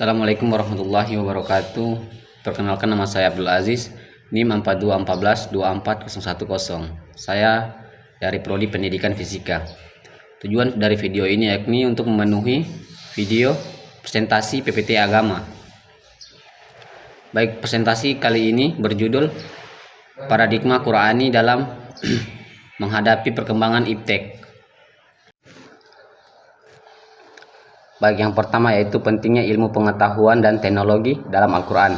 Assalamualaikum warahmatullahi wabarakatuh. Perkenalkan, nama saya Abdul Aziz, NIM 4214-24010. Saya dari Prodi Pendidikan Fisika. Tujuan dari video ini yakni untuk memenuhi video presentasi PPT Agama. Baik, presentasi kali ini berjudul Paradigma Qur'ani dalam menghadapi perkembangan iptek. Baik, yang pertama yaitu pentingnya ilmu pengetahuan dan teknologi dalam Al-Quran.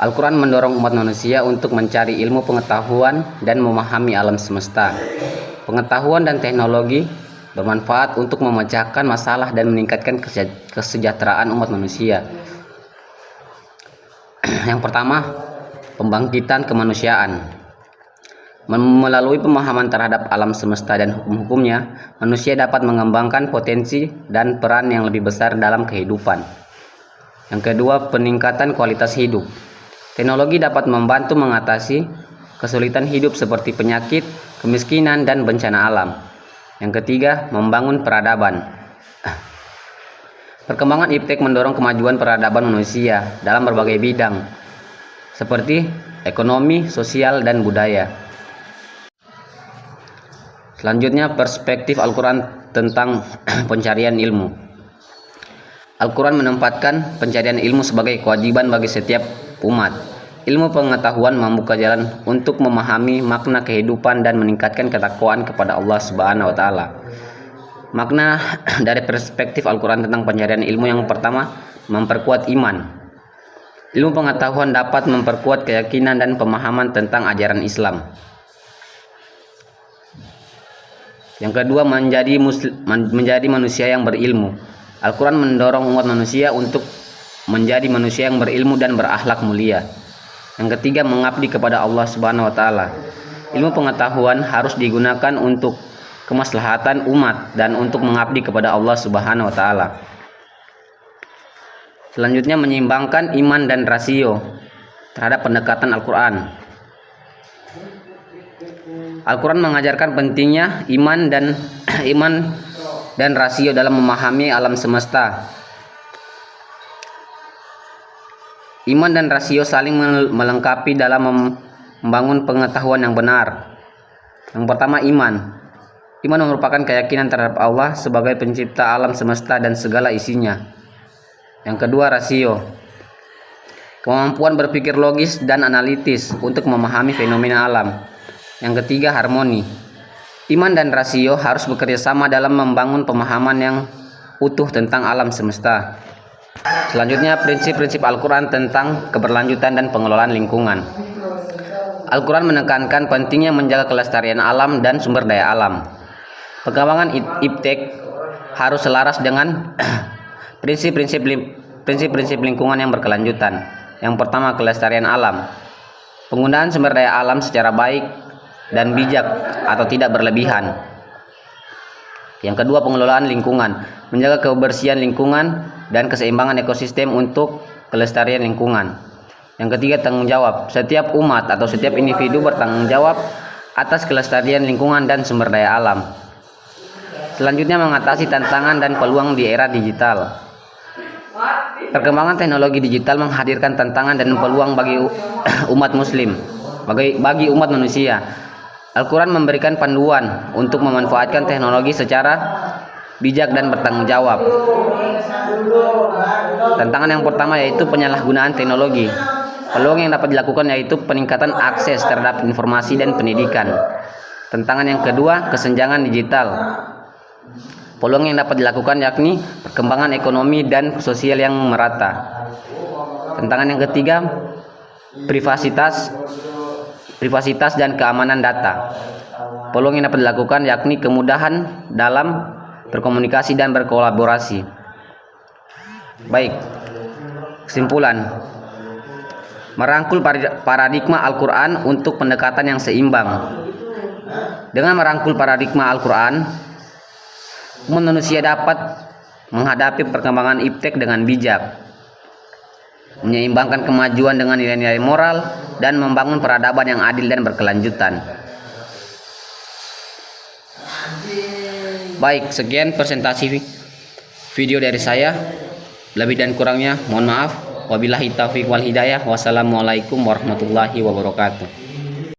Al-Quran mendorong umat manusia untuk mencari ilmu pengetahuan dan memahami alam semesta. Pengetahuan dan teknologi bermanfaat untuk memecahkan masalah dan meningkatkan kesejahteraan umat manusia. Yang pertama, pembangkitan kemanusiaan. Melalui pemahaman terhadap alam semesta dan hukum-hukumnya, manusia dapat mengembangkan potensi dan peran yang lebih besar dalam kehidupan. Yang kedua, peningkatan kualitas hidup. Teknologi dapat membantu mengatasi kesulitan hidup seperti penyakit, kemiskinan, dan bencana alam. Yang ketiga, membangun peradaban. Perkembangan iptek mendorong kemajuan peradaban manusia dalam berbagai bidang, seperti ekonomi, sosial, dan budaya. Selanjutnya, perspektif Al-Quran tentang pencarian ilmu. Al-Quran menempatkan pencarian ilmu sebagai kewajiban bagi setiap umat. Ilmu pengetahuan membuka jalan untuk memahami makna kehidupan dan meningkatkan ketakwaan kepada Allah Subhanahu wa Ta'ala. Makna dari perspektif Al-Quran tentang pencarian ilmu yang pertama, memperkuat iman. Ilmu pengetahuan dapat memperkuat keyakinan dan pemahaman tentang ajaran Islam. Yang kedua, menjadi manusia yang berilmu. Al-Quran mendorong umat manusia untuk menjadi manusia yang berilmu dan berakhlak mulia. Yang ketiga, mengabdi kepada Allah Subhanahu wa Ta'ala. Ilmu pengetahuan harus digunakan untuk kemaslahatan umat dan untuk mengabdi kepada Allah Subhanahu wa Ta'ala. Selanjutnya, menyeimbangkan iman dan rasio terhadap pendekatan Al-Quran. Al-Quran mengajarkan pentingnya iman dan rasio dalam memahami alam semesta. Iman dan rasio saling melengkapi dalam membangun pengetahuan yang benar. Yang pertama, iman. Iman merupakan keyakinan terhadap Allah sebagai pencipta alam semesta dan segala isinya. Yang kedua, rasio. Kemampuan berpikir logis dan analitis untuk memahami fenomena alam. Yang ketiga, harmoni. Iman dan rasio harus bekerja sama dalam membangun pemahaman yang utuh tentang alam semesta. Selanjutnya, prinsip-prinsip Al-Quran tentang keberlanjutan dan pengelolaan lingkungan. Al-Quran menekankan pentingnya menjaga kelestarian alam dan sumber daya alam. Perkembangan iptek harus selaras dengan prinsip-prinsip lingkungan yang berkelanjutan. Yang pertama, kelestarian alam. Penggunaan sumber daya alam secara baik dan bijak atau tidak berlebihan. Yang kedua, pengelolaan lingkungan. Menjaga kebersihan lingkungan dan keseimbangan ekosistem untuk kelestarian lingkungan. Yang ketiga, tanggung jawab. Setiap umat atau setiap individu bertanggung jawab atas kelestarian lingkungan dan sumber daya alam. Selanjutnya, mengatasi tantangan dan peluang di era digital. Perkembangan teknologi digital menghadirkan tantangan dan peluang bagi umat muslim, bagi umat manusia. Al-Quran memberikan panduan untuk memanfaatkan teknologi secara bijak dan bertanggung jawab. Tantangan yang pertama yaitu penyalahgunaan teknologi. Peluang yang dapat dilakukan yaitu peningkatan akses terhadap informasi dan pendidikan. Tantangan yang kedua, kesenjangan digital. Peluang yang dapat dilakukan yakni perkembangan ekonomi dan sosial yang merata. Tantangan yang ketiga, privasitas dan keamanan data. Peluang yang dapat dilakukan yakni kemudahan dalam berkomunikasi dan berkolaborasi. Baik, kesimpulan. Merangkul paradigma Al-Quran untuk pendekatan yang seimbang. Dengan merangkul paradigma Al-Quran, manusia dapat menghadapi perkembangan iptek dengan bijak, menyeimbangkan kemajuan dengan nilai-nilai moral, dan membangun peradaban yang adil dan berkelanjutan. Baik, sekian presentasi video dari saya. Lebih dan kurangnya mohon maaf. Wabillahi taufiq wal hidayah. Wassalamualaikum warahmatullahi wabarakatuh.